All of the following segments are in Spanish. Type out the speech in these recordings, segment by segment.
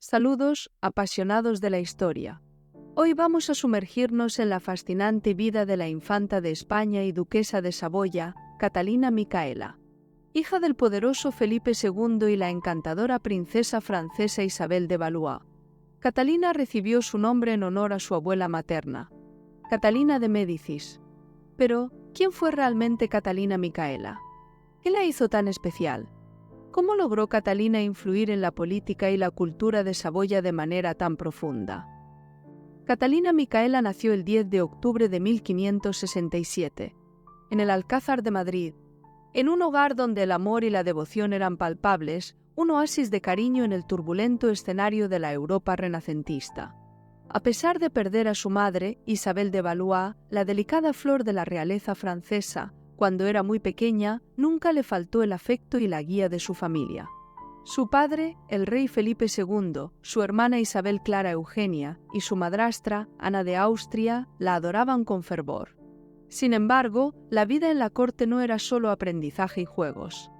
Saludos, apasionados de la historia. Hoy vamos a sumergirnos en la fascinante vida de la infanta de España y duquesa de Saboya, Catalina Micaela. Hija del poderoso Felipe II y la encantadora princesa francesa Isabel de Valois. Catalina recibió su nombre en honor a su abuela materna, Catalina de Médicis. Pero, ¿quién fue realmente Catalina Micaela? ¿Qué la hizo tan especial? ¿Cómo logró Catalina influir en la política y la cultura de Saboya de manera tan profunda? Catalina Micaela nació el 10 de octubre de 1567, en el Alcázar de Madrid, en un hogar donde el amor y la devoción eran palpables, un oasis de cariño en el turbulento escenario de la Europa renacentista. A pesar de perder a su madre, Isabel de Valois, la delicada flor de la realeza francesa, cuando era muy pequeña, nunca le faltó el afecto y la guía de su familia. Su padre, el rey Felipe II, su hermana Isabel Clara Eugenia y su madrastra, Ana de Austria, la adoraban con fervor. Sin embargo, la vida en la corte no era solo aprendizaje y juegos.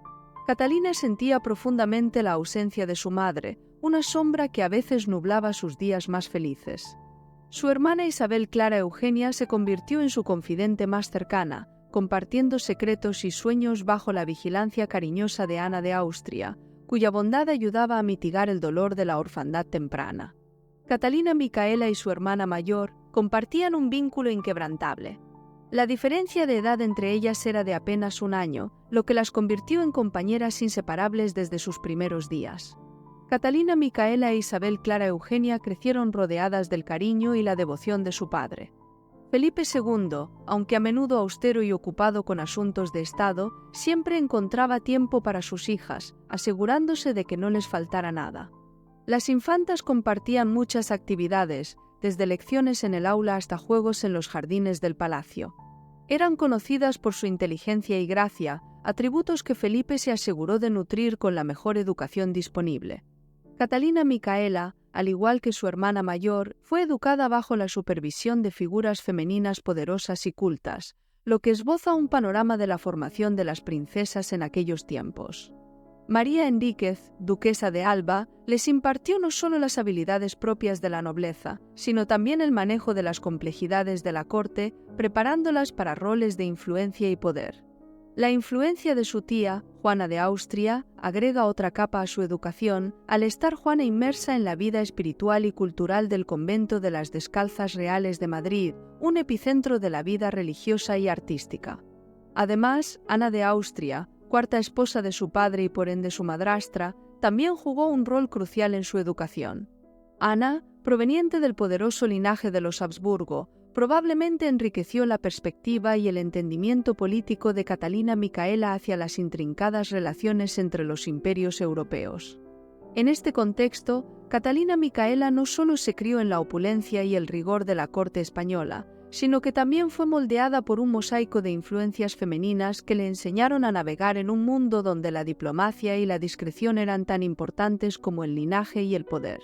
Catalina sentía profundamente la ausencia de su madre, una sombra que a veces nublaba sus días más felices. Su hermana Isabel Clara Eugenia se convirtió en su confidente más cercana, compartiendo secretos y sueños bajo la vigilancia cariñosa de Ana de Austria, cuya bondad ayudaba a mitigar el dolor de la orfandad temprana. Catalina Micaela y su hermana mayor compartían un vínculo inquebrantable. La diferencia de edad entre ellas era de apenas un año, lo que las convirtió en compañeras inseparables desde sus primeros días. Catalina Micaela e Isabel Clara Eugenia crecieron rodeadas del cariño y la devoción de su padre. Felipe II, aunque a menudo austero y ocupado con asuntos de Estado, siempre encontraba tiempo para sus hijas, asegurándose de que no les faltara nada. Las infantas compartían muchas actividades, desde lecciones en el aula hasta juegos en los jardines del palacio. Eran conocidas por su inteligencia y gracia, atributos que Felipe se aseguró de nutrir con la mejor educación disponible. Catalina Micaela, al igual que su hermana mayor, fue educada bajo la supervisión de figuras femeninas poderosas y cultas, lo que esboza un panorama de la formación de las princesas en aquellos tiempos. María Enríquez, duquesa de Alba, les impartió no solo las habilidades propias de la nobleza, sino también el manejo de las complejidades de la corte, preparándolas para roles de influencia y poder. La influencia de su tía, Juana de Austria, agrega otra capa a su educación, al estar Juana inmersa en la vida espiritual y cultural del convento de las Descalzas Reales de Madrid, un epicentro de la vida religiosa y artística. Además, Ana de Austria, cuarta esposa de su padre y por ende su madrastra, también jugó un rol crucial en su educación. Ana, proveniente del poderoso linaje de los Habsburgo, probablemente enriqueció la perspectiva y el entendimiento político de Catalina Micaela hacia las intrincadas relaciones entre los imperios europeos. En este contexto, Catalina Micaela no solo se crió en la opulencia y el rigor de la corte española, sino que también fue moldeada por un mosaico de influencias femeninas que le enseñaron a navegar en un mundo donde la diplomacia y la discreción eran tan importantes como el linaje y el poder.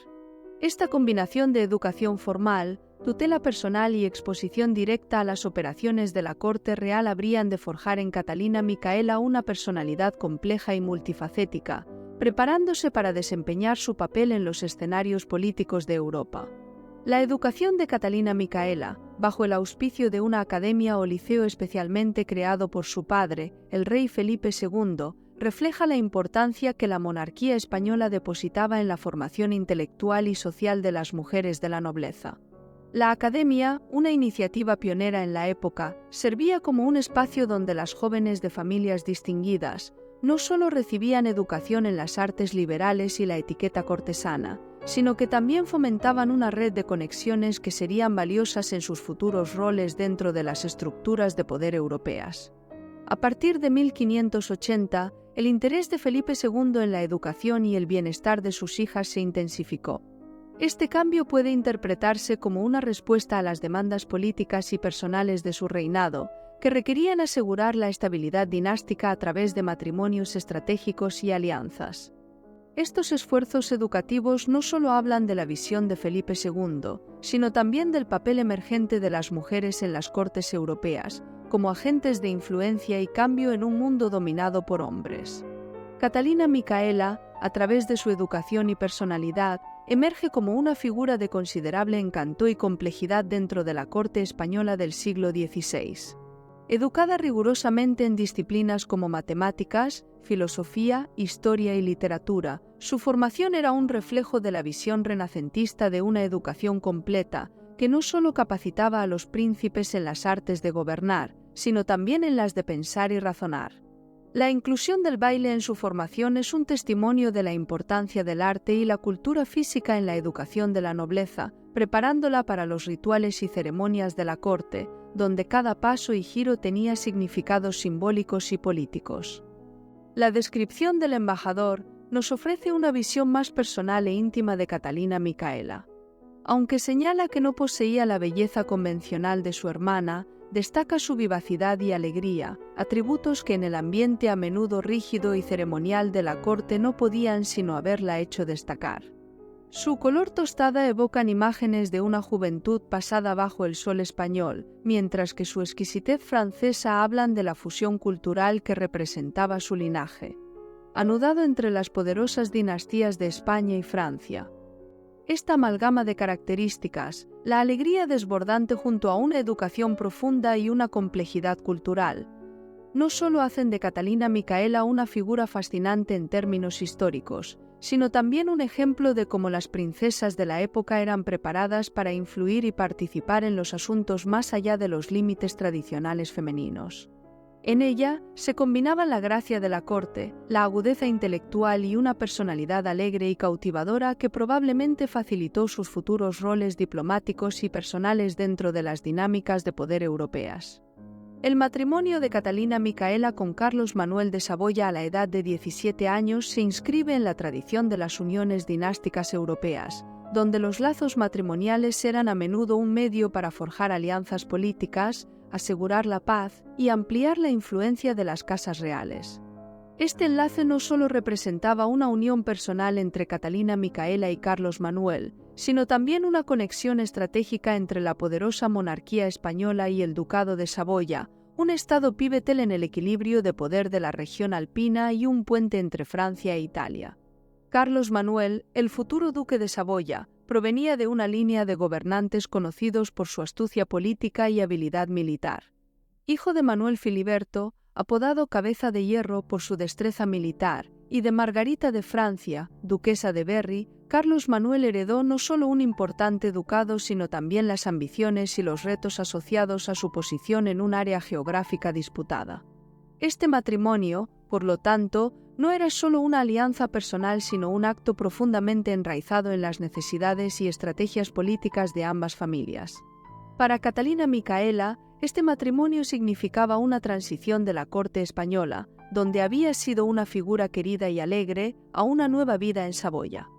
Esta combinación de educación formal, tutela personal y exposición directa a las operaciones de la corte real habrían de forjar en Catalina Micaela una personalidad compleja y multifacética, preparándose para desempeñar su papel en los escenarios políticos de Europa. La educación de Catalina Micaela, bajo el auspicio de una academia o liceo especialmente creado por su padre, el rey Felipe II, refleja la importancia que la monarquía española depositaba en la formación intelectual y social de las mujeres de la nobleza. La academia, una iniciativa pionera en la época, servía como un espacio donde las jóvenes de familias distinguidas no solo recibían educación en las artes liberales y la etiqueta cortesana, sino que también fomentaban una red de conexiones que serían valiosas en sus futuros roles dentro de las estructuras de poder europeas. A partir de 1580, el interés de Felipe II en la educación y el bienestar de sus hijas se intensificó. Este cambio puede interpretarse como una respuesta a las demandas políticas y personales de su reinado, que requerían asegurar la estabilidad dinástica a través de matrimonios estratégicos y alianzas. Estos esfuerzos educativos no solo hablan de la visión de Felipe II, sino también del papel emergente de las mujeres en las cortes europeas, como agentes de influencia y cambio en un mundo dominado por hombres. Catalina Micaela, a través de su educación y personalidad, emerge como una figura de considerable encanto y complejidad dentro de la corte española del siglo XVI. Educada rigurosamente en disciplinas como matemáticas, filosofía, historia y literatura, su formación era un reflejo de la visión renacentista de una educación completa, que no solo capacitaba a los príncipes en las artes de gobernar, sino también en las de pensar y razonar. La inclusión del baile en su formación es un testimonio de la importancia del arte y la cultura física en la educación de la nobleza, preparándola para los rituales y ceremonias de la corte, donde cada paso y giro tenía significados simbólicos y políticos. La descripción del embajador nos ofrece una visión más personal e íntima de Catalina Micaela. Aunque señala que no poseía la belleza convencional de su hermana, destaca su vivacidad y alegría, atributos que en el ambiente a menudo rígido y ceremonial de la corte no podían sino haberla hecho destacar. Su color tostada evocan imágenes de una juventud pasada bajo el sol español, mientras que su exquisitez francesa hablan de la fusión cultural que representaba su linaje, anudado entre las poderosas dinastías de España y Francia. Esta amalgama de características, la alegría desbordante junto a una educación profunda y una complejidad cultural, no solo hacen de Catalina Micaela una figura fascinante en términos históricos, sino también un ejemplo de cómo las princesas de la época eran preparadas para influir y participar en los asuntos más allá de los límites tradicionales femeninos. En ella se combinaban la gracia de la corte, la agudeza intelectual y una personalidad alegre y cautivadora que probablemente facilitó sus futuros roles diplomáticos y personales dentro de las dinámicas de poder europeas. El matrimonio de Catalina Micaela con Carlos Manuel de Saboya a la edad de 17 años se inscribe en la tradición de las uniones dinásticas europeas, donde los lazos matrimoniales eran a menudo un medio para forjar alianzas políticas, asegurar la paz y ampliar la influencia de las casas reales. Este enlace no solo representaba una unión personal entre Catalina Micaela y Carlos Manuel, sino también una conexión estratégica entre la poderosa monarquía española y el Ducado de Saboya, un estado pivotal en el equilibrio de poder de la región alpina y un puente entre Francia e Italia. Carlos Manuel, el futuro duque de Saboya, provenía de una línea de gobernantes conocidos por su astucia política y habilidad militar. Hijo de Manuel Filiberto, apodado Cabeza de Hierro por su destreza militar, y de Margarita de Francia, duquesa de Berry, Carlos Manuel heredó no solo un importante ducado, sino también las ambiciones y los retos asociados a su posición en un área geográfica disputada. Este matrimonio, por lo tanto, no era solo una alianza personal, sino un acto profundamente enraizado en las necesidades y estrategias políticas de ambas familias. Para Catalina Micaela, este matrimonio significaba una transición de la corte española, donde había sido una figura querida y alegre, a una nueva vida en Saboya.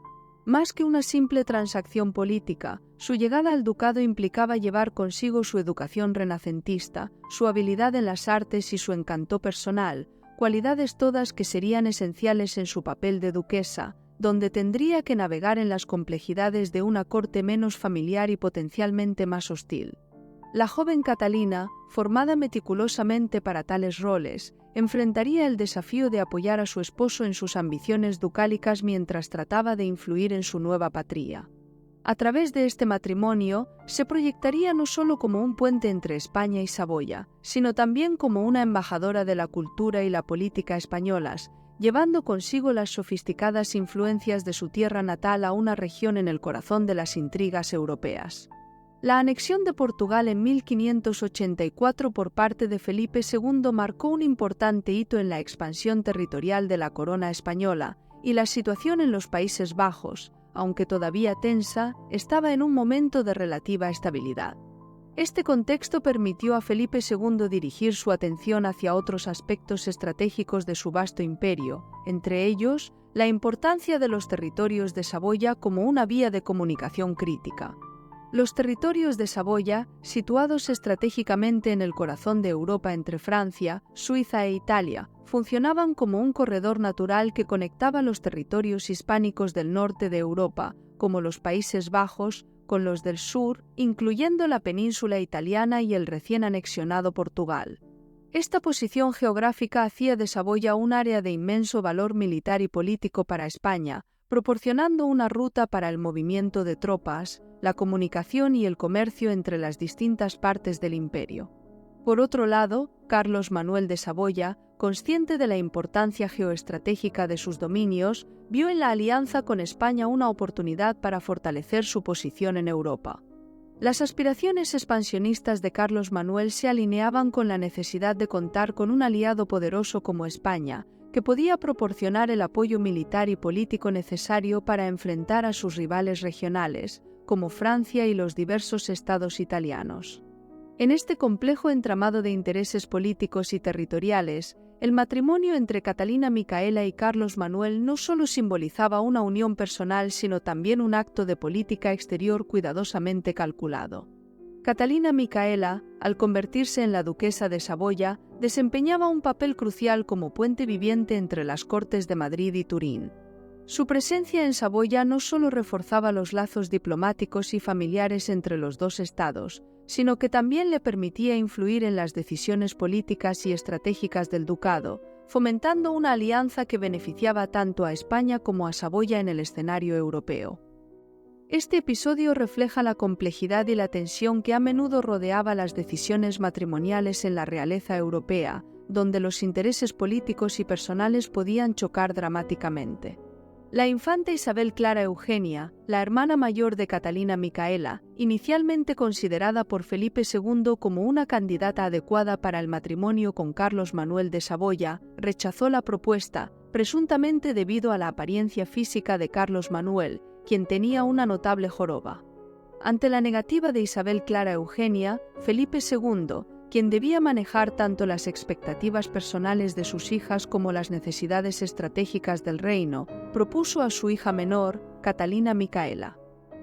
Más que una simple transacción política, su llegada al ducado implicaba llevar consigo su educación renacentista, su habilidad en las artes y su encanto personal, cualidades todas que serían esenciales en su papel de duquesa, donde tendría que navegar en las complejidades de una corte menos familiar y potencialmente más hostil. La joven Catalina, formada meticulosamente para tales roles, enfrentaría el desafío de apoyar a su esposo en sus ambiciones ducálicas mientras trataba de influir en su nueva patria. A través de este matrimonio, se proyectaría no solo como un puente entre España y Saboya, sino también como una embajadora de la cultura y la política españolas, llevando consigo las sofisticadas influencias de su tierra natal a una región en el corazón de las intrigas europeas. La anexión de Portugal en 1584 por parte de Felipe II marcó un importante hito en la expansión territorial de la corona española, y la situación en los Países Bajos, aunque todavía tensa, estaba en un momento de relativa estabilidad. Este contexto permitió a Felipe II dirigir su atención hacia otros aspectos estratégicos de su vasto imperio, entre ellos, la importancia de los territorios de Saboya como una vía de comunicación crítica. Los territorios de Saboya, situados estratégicamente en el corazón de Europa entre Francia, Suiza e Italia, funcionaban como un corredor natural que conectaba los territorios hispánicos del norte de Europa, como los Países Bajos, con los del sur, incluyendo la península italiana y el recién anexionado Portugal. Esta posición geográfica hacía de Saboya un área de inmenso valor militar y político para España, proporcionando una ruta para el movimiento de tropas, la comunicación y el comercio entre las distintas partes del imperio. Por otro lado, Carlos Manuel de Saboya, consciente de la importancia geoestratégica de sus dominios, vio en la alianza con España una oportunidad para fortalecer su posición en Europa. Las aspiraciones expansionistas de Carlos Manuel se alineaban con la necesidad de contar con un aliado poderoso como España, que podía proporcionar el apoyo militar y político necesario para enfrentar a sus rivales regionales, como Francia y los diversos estados italianos. En este complejo entramado de intereses políticos y territoriales, el matrimonio entre Catalina Micaela y Carlos Manuel no solo simbolizaba una unión personal, sino también un acto de política exterior cuidadosamente calculado. Catalina Micaela, al convertirse en la duquesa de Saboya, desempeñaba un papel crucial como puente viviente entre las cortes de Madrid y Turín. Su presencia en Saboya no solo reforzaba los lazos diplomáticos y familiares entre los dos estados, sino que también le permitía influir en las decisiones políticas y estratégicas del ducado, fomentando una alianza que beneficiaba tanto a España como a Saboya en el escenario europeo. Este episodio refleja la complejidad y la tensión que a menudo rodeaba las decisiones matrimoniales en la realeza europea, donde los intereses políticos y personales podían chocar dramáticamente. La infanta Isabel Clara Eugenia, la hermana mayor de Catalina Micaela, inicialmente considerada por Felipe II como una candidata adecuada para el matrimonio con Carlos Manuel de Saboya, rechazó la propuesta, presuntamente debido a la apariencia física de Carlos Manuel, quien tenía una notable joroba. Ante la negativa de Isabel Clara Eugenia, Felipe II, quien debía manejar tanto las expectativas personales de sus hijas como las necesidades estratégicas del reino, propuso a su hija menor, Catalina Micaela.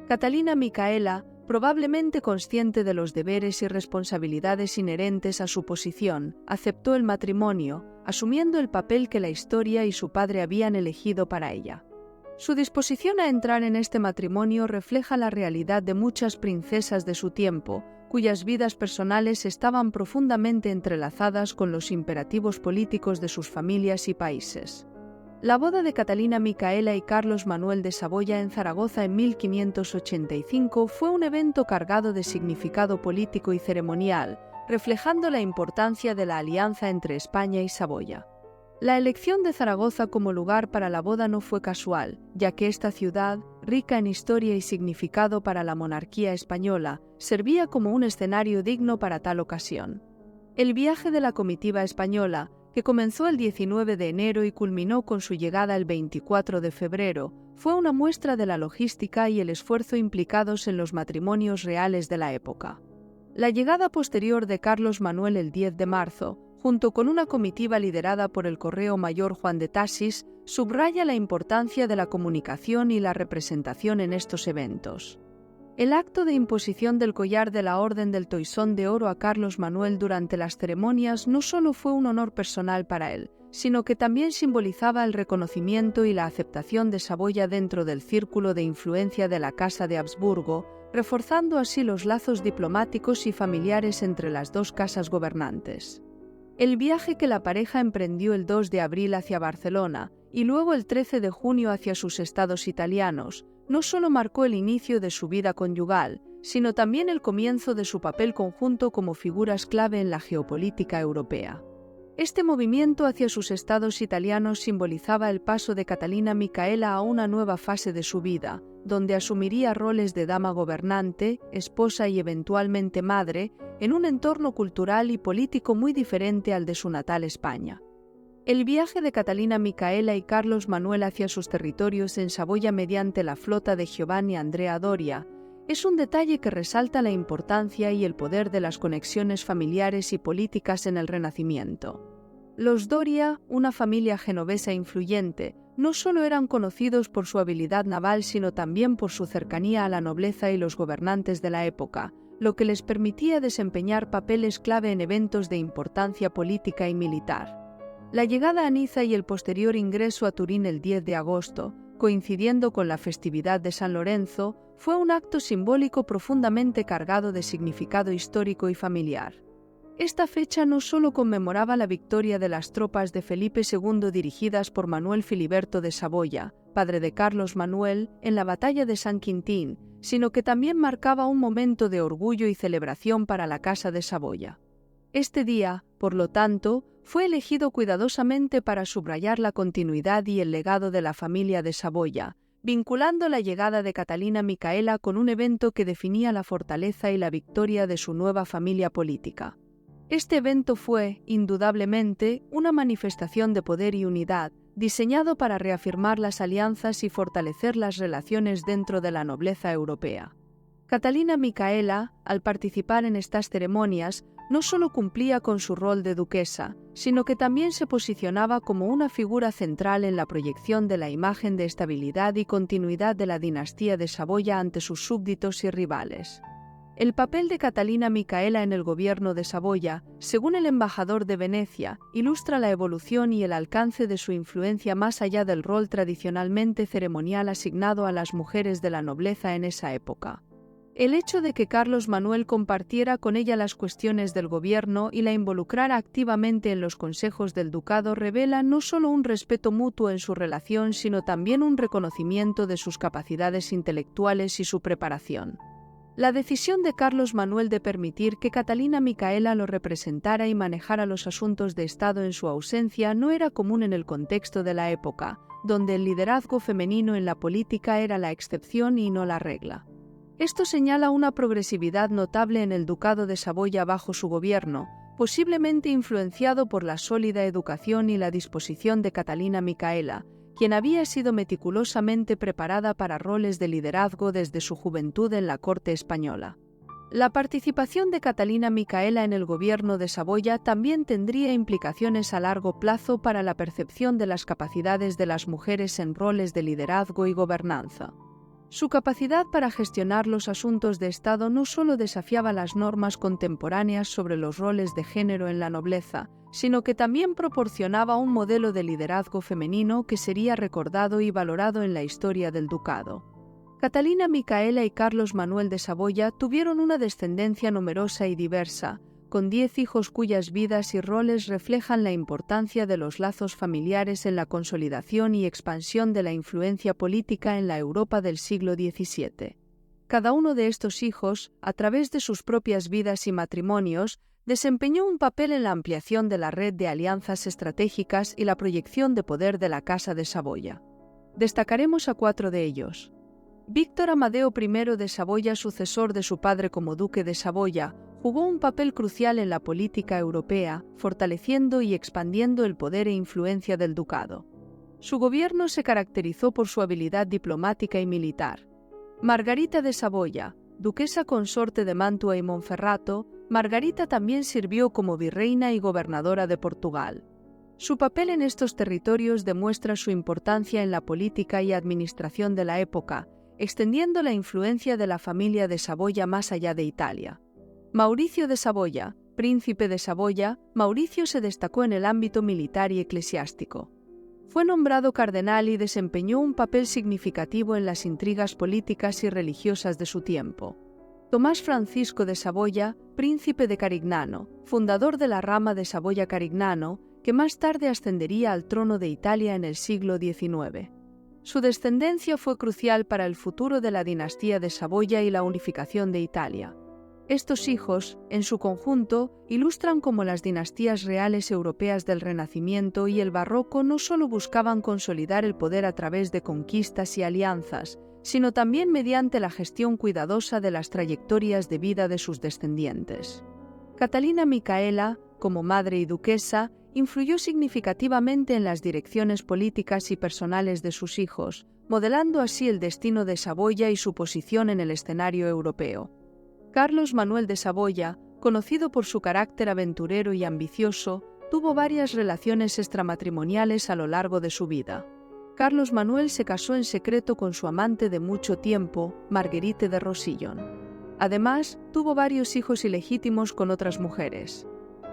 Catalina Micaela, probablemente consciente de los deberes y responsabilidades inherentes a su posición, aceptó el matrimonio, asumiendo el papel que la historia y su padre habían elegido para ella. Su disposición a entrar en este matrimonio refleja la realidad de muchas princesas de su tiempo, cuyas vidas personales estaban profundamente entrelazadas con los imperativos políticos de sus familias y países. La boda de Catalina Micaela y Carlos Manuel de Saboya en Zaragoza en 1585 fue un evento cargado de significado político y ceremonial, reflejando la importancia de la alianza entre España y Saboya. La elección de Zaragoza como lugar para la boda no fue casual, ya que esta ciudad, rica en historia y significado para la monarquía española, servía como un escenario digno para tal ocasión. El viaje de la comitiva española, que comenzó el 19 de enero y culminó con su llegada el 24 de febrero, fue una muestra de la logística y el esfuerzo implicados en los matrimonios reales de la época. La llegada posterior de Carlos Manuel el 10 de marzo, junto con una comitiva liderada por el correo mayor Juan de Tasis, subraya la importancia de la comunicación y la representación en estos eventos. El acto de imposición del collar de la Orden del Toisón de Oro a Carlos Manuel durante las ceremonias no solo fue un honor personal para él, sino que también simbolizaba el reconocimiento y la aceptación de Saboya dentro del círculo de influencia de la Casa de Habsburgo, reforzando así los lazos diplomáticos y familiares entre las dos casas gobernantes. El viaje que la pareja emprendió el 2 de abril hacia Barcelona y luego el 13 de junio hacia sus estados italianos no solo marcó el inicio de su vida conyugal, sino también el comienzo de su papel conjunto como figuras clave en la geopolítica europea. Este movimiento hacia sus estados italianos simbolizaba el paso de Catalina Micaela a una nueva fase de su vida, donde asumiría roles de dama gobernante, esposa y eventualmente madre, en un entorno cultural y político muy diferente al de su natal España. El viaje de Catalina Micaela y Carlos Manuel hacia sus territorios en Saboya mediante la flota de Giovanni Andrea Doria es un detalle que resalta la importancia y el poder de las conexiones familiares y políticas en el Renacimiento. Los Doria, una familia genovesa influyente, no solo eran conocidos por su habilidad naval, sino también por su cercanía a la nobleza y los gobernantes de la época, lo que les permitía desempeñar papeles clave en eventos de importancia política y militar. La llegada a Niza y el posterior ingreso a Turín el 10 de agosto, coincidiendo con la festividad de San Lorenzo, fue un acto simbólico profundamente cargado de significado histórico y familiar. Esta fecha no solo conmemoraba la victoria de las tropas de Felipe II dirigidas por Manuel Filiberto de Saboya, padre de Carlos Manuel, en la batalla de San Quintín, sino que también marcaba un momento de orgullo y celebración para la Casa de Saboya. Este día, por lo tanto, fue elegido cuidadosamente para subrayar la continuidad y el legado de la familia de Saboya, vinculando la llegada de Catalina Micaela con un evento que definía la fortaleza y la victoria de su nueva familia política. Este evento fue, indudablemente, una manifestación de poder y unidad, diseñado para reafirmar las alianzas y fortalecer las relaciones dentro de la nobleza europea. Catalina Micaela, al participar en estas ceremonias, no solo cumplía con su rol de duquesa, sino que también se posicionaba como una figura central en la proyección de la imagen de estabilidad y continuidad de la dinastía de Saboya ante sus súbditos y rivales. El papel de Catalina Micaela en el gobierno de Saboya, según el embajador de Venecia, ilustra la evolución y el alcance de su influencia más allá del rol tradicionalmente ceremonial asignado a las mujeres de la nobleza en esa época. El hecho de que Carlos Manuel compartiera con ella las cuestiones del gobierno y la involucrara activamente en los consejos del ducado revela no solo un respeto mutuo en su relación, sino también un reconocimiento de sus capacidades intelectuales y su preparación. La decisión de Carlos Manuel de permitir que Catalina Micaela lo representara y manejara los asuntos de Estado en su ausencia no era común en el contexto de la época, donde el liderazgo femenino en la política era la excepción y no la regla. Esto señala una progresividad notable en el Ducado de Saboya bajo su gobierno, posiblemente influenciado por la sólida educación y la disposición de Catalina Micaela, quien había sido meticulosamente preparada para roles de liderazgo desde su juventud en la corte española. La participación de Catalina Micaela en el gobierno de Saboya también tendría implicaciones a largo plazo para la percepción de las capacidades de las mujeres en roles de liderazgo y gobernanza. Su capacidad para gestionar los asuntos de Estado no solo desafiaba las normas contemporáneas sobre los roles de género en la nobleza, sino que también proporcionaba un modelo de liderazgo femenino que sería recordado y valorado en la historia del ducado. Catalina Micaela y Carlos Manuel de Saboya tuvieron una descendencia numerosa y diversa, con 10 hijos cuyas vidas y roles reflejan la importancia de los lazos familiares en la consolidación y expansión de la influencia política en la Europa del siglo XVII. Cada uno de estos hijos, a través de sus propias vidas y matrimonios, desempeñó un papel en la ampliación de la red de alianzas estratégicas y la proyección de poder de la Casa de Saboya. Destacaremos a 4 de ellos. Víctor Amadeo I de Saboya, sucesor de su padre como duque de Saboya, jugó un papel crucial en la política europea, fortaleciendo y expandiendo el poder e influencia del ducado. Su gobierno se caracterizó por su habilidad diplomática y militar. Margarita de Saboya, duquesa consorte de Mantua y Monferrato, Margarita también sirvió como virreina y gobernadora de Portugal. Su papel en estos territorios demuestra su importancia en la política y administración de la época, extendiendo la influencia de la familia de Saboya más allá de Italia. Mauricio de Saboya, príncipe de Saboya, Mauricio se destacó en el ámbito militar y eclesiástico. Fue nombrado cardenal y desempeñó un papel significativo en las intrigas políticas y religiosas de su tiempo. Tomás Francisco de Saboya, príncipe de Carignano, fundador de la rama de Saboya-Carignano, que más tarde ascendería al trono de Italia en el siglo XIX. Su descendencia fue crucial para el futuro de la dinastía de Saboya y la unificación de Italia. Estos hijos, en su conjunto, ilustran cómo las dinastías reales europeas del Renacimiento y el Barroco no solo buscaban consolidar el poder a través de conquistas y alianzas, sino también mediante la gestión cuidadosa de las trayectorias de vida de sus descendientes. Catalina Micaela, como madre y duquesa, influyó significativamente en las direcciones políticas y personales de sus hijos, modelando así el destino de Saboya y su posición en el escenario europeo. Carlos Manuel de Saboya, conocido por su carácter aventurero y ambicioso, tuvo varias relaciones extramatrimoniales a lo largo de su vida. Carlos Manuel se casó en secreto con su amante de mucho tiempo, Marguerite de Rosillon. Además, tuvo varios hijos ilegítimos con otras mujeres.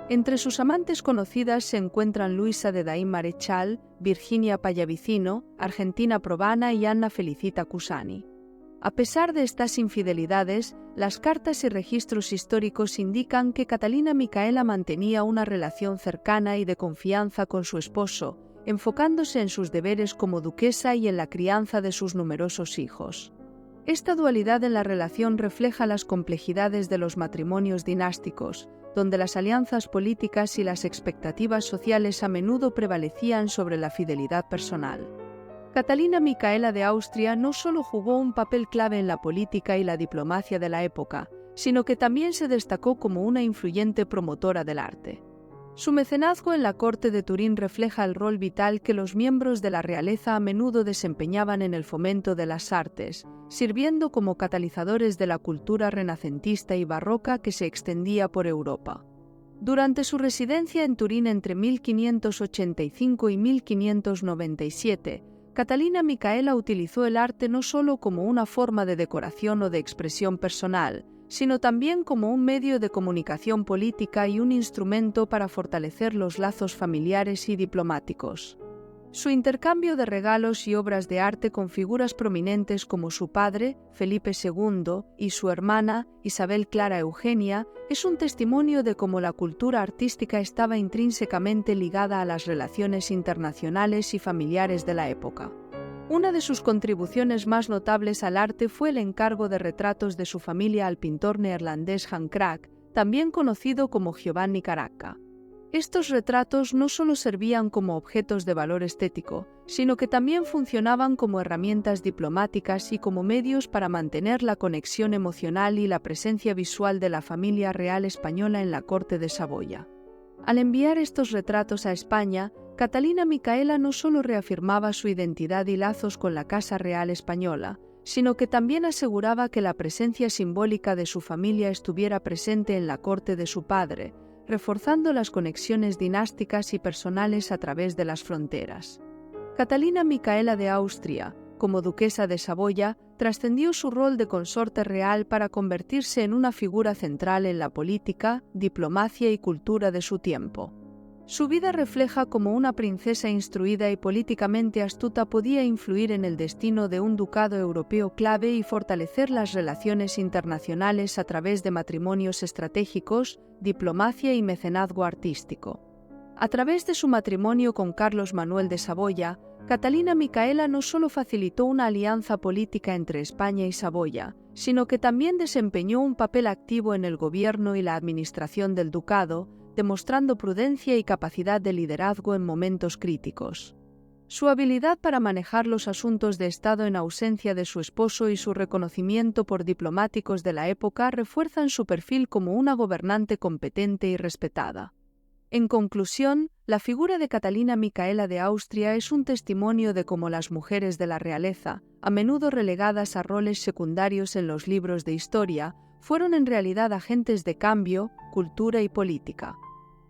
Entre sus amantes conocidas se encuentran Luisa de Daín Marechal, Virginia Pallavicino, Argentina Probana y Anna Felicita Cusani. A pesar de estas infidelidades, las cartas y registros históricos indican que Catalina Micaela mantenía una relación cercana y de confianza con su esposo, enfocándose en sus deberes como duquesa y en la crianza de sus numerosos hijos. Esta dualidad en la relación refleja las complejidades de los matrimonios dinásticos, donde las alianzas políticas y las expectativas sociales a menudo prevalecían sobre la fidelidad personal. Catalina Micaela de Austria no solo jugó un papel clave en la política y la diplomacia de la época, sino que también se destacó como una influyente promotora del arte. Su mecenazgo en la corte de Turín refleja el rol vital que los miembros de la realeza a menudo desempeñaban en el fomento de las artes, sirviendo como catalizadores de la cultura renacentista y barroca que se extendía por Europa. Durante su residencia en Turín entre 1585 y 1597, Catalina Micaela utilizó el arte no solo como una forma de decoración o de expresión personal, sino también como un medio de comunicación política y un instrumento para fortalecer los lazos familiares y diplomáticos. Su intercambio de regalos y obras de arte con figuras prominentes como su padre, Felipe II, y su hermana, Isabel Clara Eugenia, es un testimonio de cómo la cultura artística estaba intrínsecamente ligada a las relaciones internacionales y familiares de la época. Una de sus contribuciones más notables al arte fue el encargo de retratos de su familia al pintor neerlandés Jan Crack, también conocido como Giovanni Caracca. Estos retratos no solo servían como objetos de valor estético, sino que también funcionaban como herramientas diplomáticas y como medios para mantener la conexión emocional y la presencia visual de la familia real española en la corte de Saboya. Al enviar estos retratos a España, Catalina Micaela no solo reafirmaba su identidad y lazos con la Casa Real Española, sino que también aseguraba que la presencia simbólica de su familia estuviera presente en la corte de su padre, reforzando las conexiones dinásticas y personales a través de las fronteras. Catalina Micaela de Austria, como duquesa de Saboya, trascendió su rol de consorte real para convertirse en una figura central en la política, diplomacia y cultura de su tiempo. Su vida refleja cómo una princesa instruida y políticamente astuta podía influir en el destino de un ducado europeo clave y fortalecer las relaciones internacionales a través de matrimonios estratégicos, diplomacia y mecenazgo artístico. A través de su matrimonio con Carlos Manuel de Saboya, Catalina Micaela no solo facilitó una alianza política entre España y Saboya, sino que también desempeñó un papel activo en el gobierno y la administración del ducado, demostrando prudencia y capacidad de liderazgo en momentos críticos. Su habilidad para manejar los asuntos de Estado en ausencia de su esposo y su reconocimiento por diplomáticos de la época refuerzan su perfil como una gobernante competente y respetada. En conclusión, la figura de Catalina Micaela de Austria es un testimonio de cómo las mujeres de la realeza, a menudo relegadas a roles secundarios en los libros de historia, fueron en realidad agentes de cambio, cultura y política.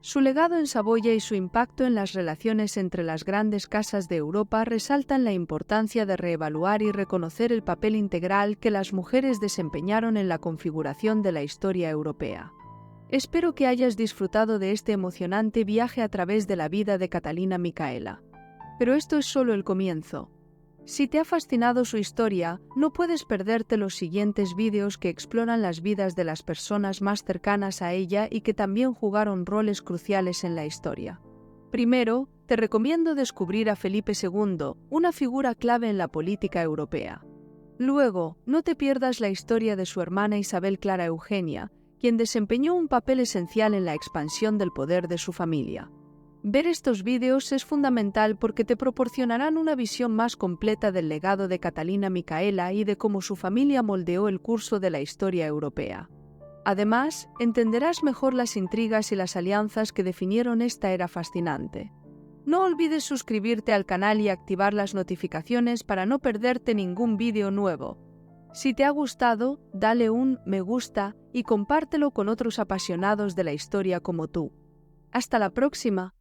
Su legado en Saboya y su impacto en las relaciones entre las grandes casas de Europa resaltan la importancia de reevaluar y reconocer el papel integral que las mujeres desempeñaron en la configuración de la historia europea. Espero que hayas disfrutado de este emocionante viaje a través de la vida de Catalina Micaela. Pero esto es solo el comienzo. Si te ha fascinado su historia, no puedes perderte los siguientes vídeos que exploran las vidas de las personas más cercanas a ella y que también jugaron roles cruciales en la historia. Primero, te recomiendo descubrir a Felipe II, una figura clave en la política europea. Luego, no te pierdas la historia de su hermana Isabel Clara Eugenia, quien desempeñó un papel esencial en la expansión del poder de su familia. Ver estos vídeos es fundamental porque te proporcionarán una visión más completa del legado de Catalina Micaela y de cómo su familia moldeó el curso de la historia europea. Además, entenderás mejor las intrigas y las alianzas que definieron esta era fascinante. No olvides suscribirte al canal y activar las notificaciones para no perderte ningún vídeo nuevo. Si te ha gustado, dale un me gusta y compártelo con otros apasionados de la historia como tú. Hasta la próxima.